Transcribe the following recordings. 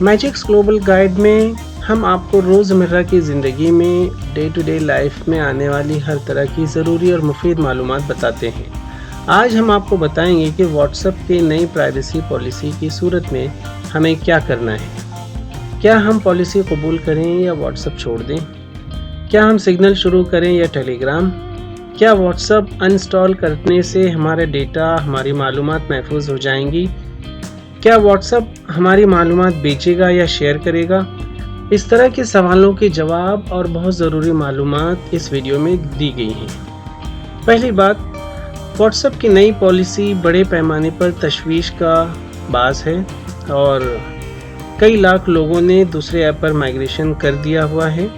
Magics global guide में हम आपको रोज़मर्रा की ज़िंदगी में डे टू डे लाइफ में आने वाली हर तरह की ज़रूरी और मुफीद मालूमात बताते हैं। आज हम आपको बताएंगे कि व्हाट्सएप की नई प्राइवेसी पॉलिसी की सूरत में हमें क्या करना है। क्या हम पॉलिसी कबूल करें या व्हाट्सएप छोड़ दें? क्या हम सिग्नल शुरू करें या टेलीग्राम? क्या व्हाट्सएप अनइंस्टॉल करने से हमारा डेटा, हमारी मालूमात महफूज हो जाएंगी? क्या व्हाट्सएप हमारी मालूमात बेचेगा या शेयर करेगा? इस तरह के सवालों के जवाब और बहुत ज़रूरी मालूमात इस वीडियो में दी गई हैं। पहली बात, व्हाट्सएप की नई पॉलिसी बड़े पैमाने पर तशवीश का बास है और कई लाख लोगों ने दूसरे ऐप पर माइग्रेशन कर दिया हुआ है।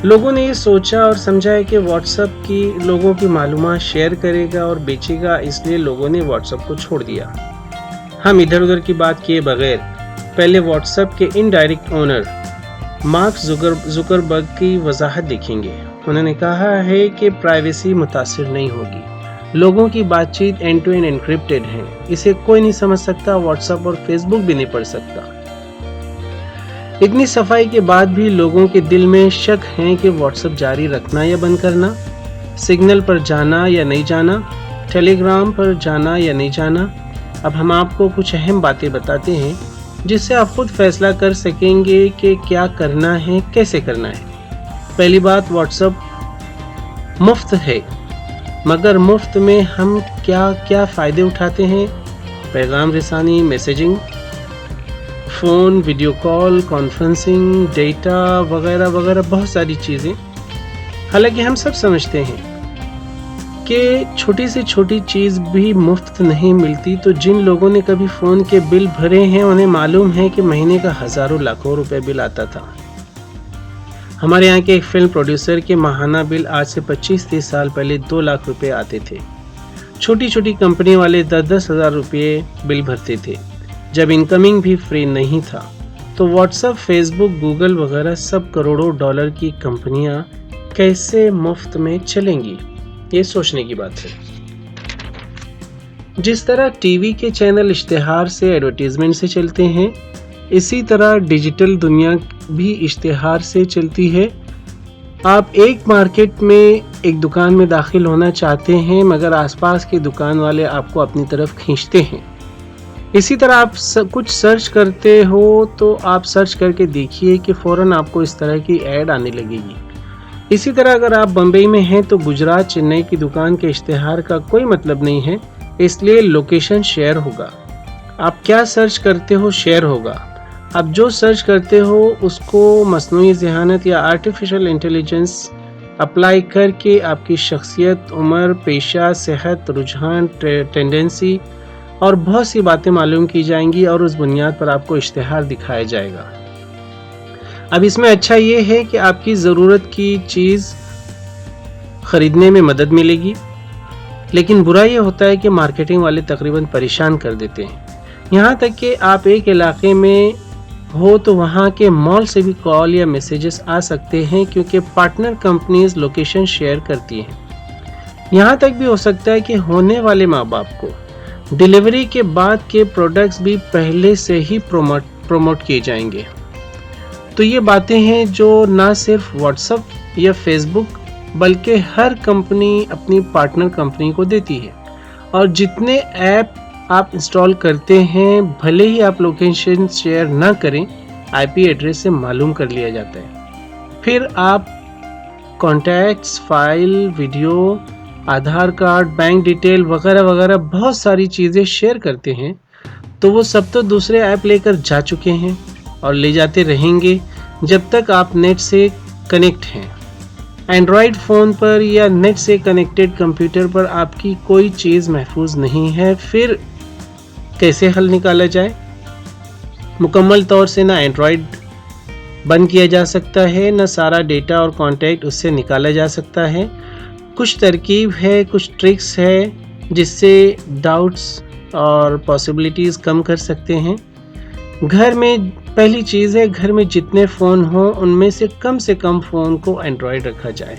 लोगों ने ये सोचा और समझा है कि व्हाट्सएप की लोगों की मालूमात शेयर करेगा और बेचेगा, इसलिए लोगों ने व्हाट्सएप को छोड़ दिया। हम इधर उधर की बात किए बगैर पहले व्हाट्सएप के इनडायरेक्ट ओनर मार्क जुकरबर्ग की वजाहत देखेंगे। उन्होंने कहा है कि प्राइवेसी मुतासिर नहीं होगी। लोगों की बातचीत एंड टू एंड एनक्रिप्टेड है, इसे कोई नहीं समझ सकता, व्हाट्सएप और फेसबुक भी नहीं पढ़ सकता। इतनी सफाई के बाद भी लोगों के दिल में शक है कि व्हाट्सएप जारी रखना या बंद करना, सिग्नल पर जाना या नहीं जाना, टेलीग्राम पर जाना या नहीं जाना। अब हम आपको कुछ अहम बातें बताते हैं जिससे आप खुद फैसला कर सकेंगे कि क्या करना है, कैसे करना है। पहली बात, व्हाट्सएप मुफ्त है, मगर मुफ्त में हम क्या क्या फ़ायदे उठाते हैं? पैगाम रसानी, messaging, phone, video call, conferencing, data वगैरह वगैरह, बहुत सारी चीज़ें। हालांकि हम सब समझते हैं कि छोटी से छोटी चीज़ भी मुफ्त नहीं मिलती, तो जिन लोगों ने कभी फ़ोन के बिल भरे हैं उन्हें मालूम है कि महीने का हज़ारों लाखों रुपए बिल आता था। हमारे यहाँ के एक फिल्म प्रोड्यूसर के माहाना बिल आज से 25-30 साल पहले 2 लाख रुपए आते थे। छोटी छोटी कंपनी वाले 10-10 हज़ार रुपये बिल भरते थे जब इनकमिंग भी फ्री नहीं था। तो व्हाट्सएप, फेसबुक, गूगल वगैरह सब करोड़ों डॉलर की कंपनियां कैसे मुफ्त में चलेंगी, ये सोचने की बात है। जिस तरह टीवी के चैनल इश्तिहार से, एडवर्टीजमेंट से चलते हैं, इसी तरह डिजिटल दुनिया भी इश्तिहार से चलती है। आप एक मार्केट में, एक दुकान में दाखिल होना चाहते हैं, मगर आसपास के दुकान वाले आपको अपनी तरफ खींचते हैं। इसी तरह आप कुछ सर्च करते हो तो आप सर्च करके देखिए कि फ़ौरन आपको इस तरह की ऐड आने लगेगी। इसी तरह अगर आप बम्बई में हैं तो गुजरात, चेन्नई की दुकान के इश्तिहार का कोई मतलब नहीं है, इसलिए लोकेशन शेयर होगा। आप क्या सर्च करते हो शेयर होगा। आप जो सर्च करते हो उसको मसनूई ज़हानत या आर्टिफिशियल इंटेलिजेंस अप्लाई करके आपकी शख्सियत, उम्र, पेशा, सेहत, रुझान, टेंडेंसी और बहुत सी बातें मालूम की जाएंगी और उस बुनियाद पर आपको इश्तिहार दिखाया जाएगा। अब इसमें अच्छा ये है कि आपकी ज़रूरत की चीज़ ख़रीदने में मदद मिलेगी, लेकिन बुरा ये होता है कि मार्केटिंग वाले तकरीबन परेशान कर देते हैं। यहाँ तक कि आप एक इलाके में हो तो वहाँ के मॉल से भी कॉल या मैसेजेस आ सकते हैं, क्योंकि पार्टनर कंपनीज लोकेशन शेयर करती हैं। यहाँ तक भी हो सकता है कि होने वाले माँ बाप को डिलीवरी के बाद के प्रोडक्ट्स भी पहले से ही प्रमोट किए जाएंगे। तो ये बातें हैं जो ना सिर्फ व्हाट्सएप या फेसबुक बल्कि हर कंपनी अपनी पार्टनर कंपनी को देती है। और जितने ऐप आप इंस्टॉल करते हैं, भले ही आप लोकेशन शेयर ना करें, आईपी एड्रेस से मालूम कर लिया जाता है। फिर आप कॉन्टैक्ट्स, फाइल, वीडियो, आधार कार्ड, बैंक डिटेल वगैरह वगैरह बहुत सारी चीज़ें शेयर करते हैं, तो वो सब तो दूसरे ऐप लेकर जा चुके हैं और ले जाते रहेंगे जब तक आप नेट से कनेक्ट हैं। एंड्रॉयड फ़ोन पर या नेट से कनेक्टेड कंप्यूटर पर आपकी कोई चीज़ महफूज नहीं है। फिर कैसे हल निकाला जाए? मुकम्मल तौर से ना एंड्रॉयड बंद किया जा सकता है, ना सारा डेटा और कॉन्टैक्ट उससे निकाला जा सकता है। कुछ तरकीब है, कुछ ट्रिक्स है जिससे डाउट्स और पॉसिबिलिटीज़ कम कर सकते हैं। घर में पहली चीज़ है, घर में जितने फ़ोन हों उनमें से कम फ़ोन को एंड्रॉयड रखा जाए।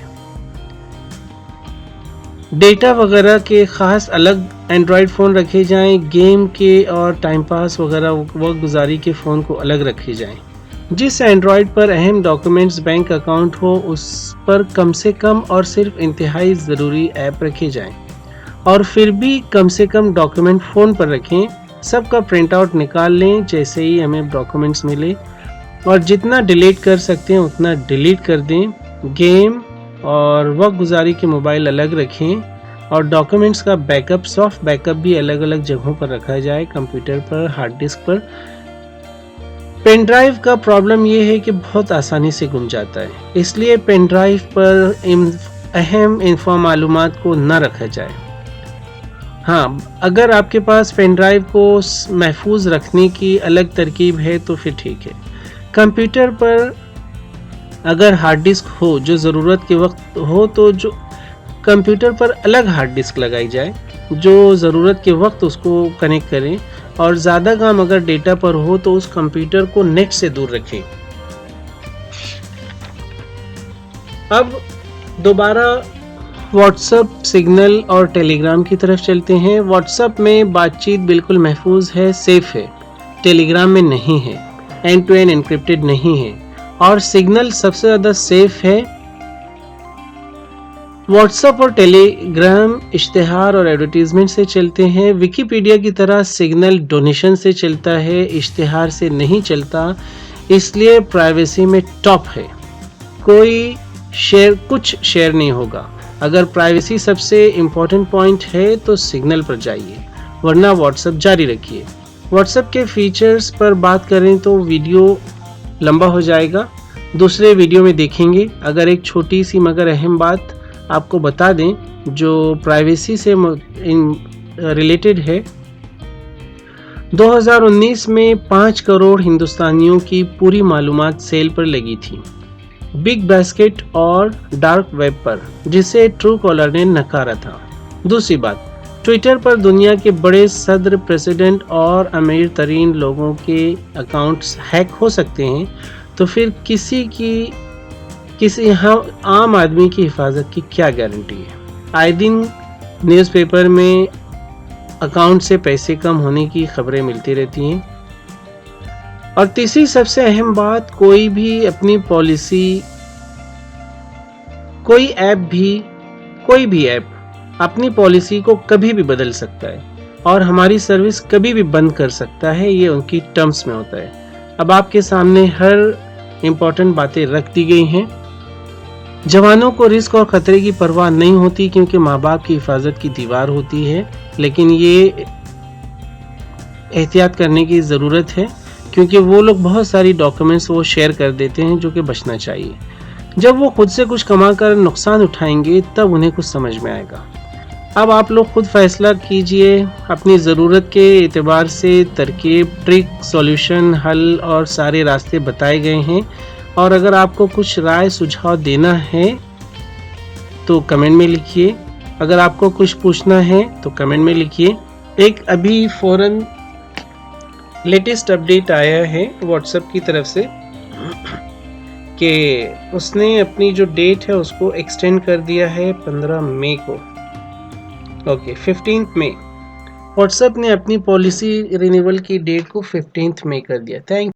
ڈیٹا وغیرہ کے خاص الگ اینڈرائڈ فون رکھے جائیں، گیم کے اور ٹائم پاس وغیرہ وقت گزاری کے فون کو الگ رکھے جائیں۔ جس اینڈرائڈ پر اہم ڈاکومنٹس بینک اکاؤنٹ ہو اس پر کم سے کم اور صرف انتہائی ضروری ایپ رکھے جائیں، اور پھر بھی کم سے کم ڈاکومنٹ فون پر رکھیں۔ سب کا پرنٹ آؤٹ نکال لیں جیسے ہی ہمیں ڈاکومنٹس ملے، اور جتنا ڈیلیٹ کر سکتے ہیں اتنا ڈیلیٹ کر دیں۔ گیم اور وقت گزاری کے موبائل الگ رکھیں، اور ڈاکومنٹس کا back up, soft back up بھی الگ الگ جگہوں پر رکھا جائے، کمپیوٹر پر، ہارڈ ڈسک پر۔ پین ڈرائیو کا پرابلم یہ ہے کہ بہت آسانی سے گم جاتا ہے، اس لیے پین ڈرائیو پر اہم معلومات کو نہ رکھا جائے۔ ہاں، اگر آپ کے پاس پین ڈرائیو کو محفوظ رکھنے کی الگ ترکیب ہے تو پھر ٹھیک ہے۔ کمپیوٹر پر اگر ہارڈ ڈسک ہو جو ضرورت کے وقت ہو تو جو کمپیوٹر پر الگ ہارڈ ڈسک لگائی جائے جو ضرورت کے وقت اس کو کنیکٹ کریں، اور زیادہ کام اگر ڈیٹا پر ہو تو اس کمپیوٹر کو نیٹ سے دور رکھیں۔ اب دوبارہ واٹس ایپ، سگنل اور ٹیلی گرام کی طرف چلتے ہیں۔ واٹس ایپ میں بات چیت بالکل محفوظ ہے، سیف ہے۔ ٹیلی گرام میں نہیں ہے، اینڈ ٹو اینڈ انکرپٹڈ نہیں ہے، اور سگنل سب سے زیادہ سیف ہے۔ واٹس ایپ اور ٹیلی گرام اشتہار اور ایڈورٹیزمنٹ سے چلتے ہیں۔ ویکیپیڈیا کی طرح سگنل ڈونیشن سے چلتا ہے، اشتہار سے نہیں چلتا، اس لیے پرائیویسی میں ٹاپ ہے۔ کچھ شیئر نہیں ہوگا۔ اگر پرائیویسی سب سے امپورٹنٹ پوائنٹ ہے تو سگنل پر جائیے، ورنہ واٹس ایپ جاری رکھیے۔ واٹس ایپ کے فیچرز پر بات کریں تو ویڈیو لمبا ہو جائے گا، دوسرے ویڈیو میں دیکھیں گے۔ اگر ایک چھوٹی سی مگر اہم بات آپ کو بتا دیں جو پرائیویسی سے ریلیٹڈ ہے، 2019 میں 5 کروڑ ہندوستانیوں کی پوری معلومات سیل پر لگی تھی، بگ باسکٹ اور ڈارک ویب پر، جسے ٹرو کالر نے نکارا تھا۔ دوسری بات، ٹویٹر پر دنیا کے بڑے صدر، پریزیڈنٹ اور امیر ترین لوگوں کے اکاؤنٹس ہیک ہو سکتے ہیں، تو پھر کسی عام آدمی کی حفاظت کی کیا گارنٹی ہے؟ آئے دن نیوز پیپر میں اکاؤنٹ سے پیسے کم ہونے کی خبریں ملتی رہتی ہیں۔ اور تیسری سب سے اہم بات، کوئی بھی ایپ اپنی پالیسی کو کبھی بھی بدل سکتا ہے اور ہماری سروس کبھی بھی بند کر سکتا ہے، یہ ان کی ٹرمز میں ہوتا ہے۔ اب آپ کے سامنے ہر امپورٹنٹ باتیں رکھ دی گئی ہیں۔ جوانوں کو رسک اور خطرے کی پرواہ نہیں ہوتی کیونکہ ماں باپ کی حفاظت کی دیوار ہوتی ہے، لیکن یہ احتیاط کرنے کی ضرورت ہے کیونکہ وہ لوگ بہت ساری ڈاکومنٹس وہ شیئر کر دیتے ہیں جو کہ بچنا چاہیے۔ جب وہ خود سے کچھ کما کر نقصان اٹھائیں گے تب انہیں کچھ سمجھ میں آئے گا۔ اب آپ لوگ خود فیصلہ کیجئے، اپنی ضرورت کے اعتبار سے ترکیب، ٹرک، سولوشن، حل اور سارے راستے بتائے گئے ہیں، اور اگر آپ کو کچھ رائے سجھاؤ دینا ہے تو کمنٹ میں لکھیے، اگر آپ کو کچھ پوچھنا ہے تو کمنٹ میں لکھیے۔ ایک ابھی فوراً لیٹسٹ اپڈیٹ آیا ہے واٹس ایپ کی طرف سے کہ اس نے اپنی جو ڈیٹ ہے اس کو ایکسٹینڈ کر دیا ہے 15 مئی کو۔ 15 مئی واٹس ایپ نے اپنی پالیسی رینیول کی ڈیٹ کو 15 مئی کر دیا۔ تھینک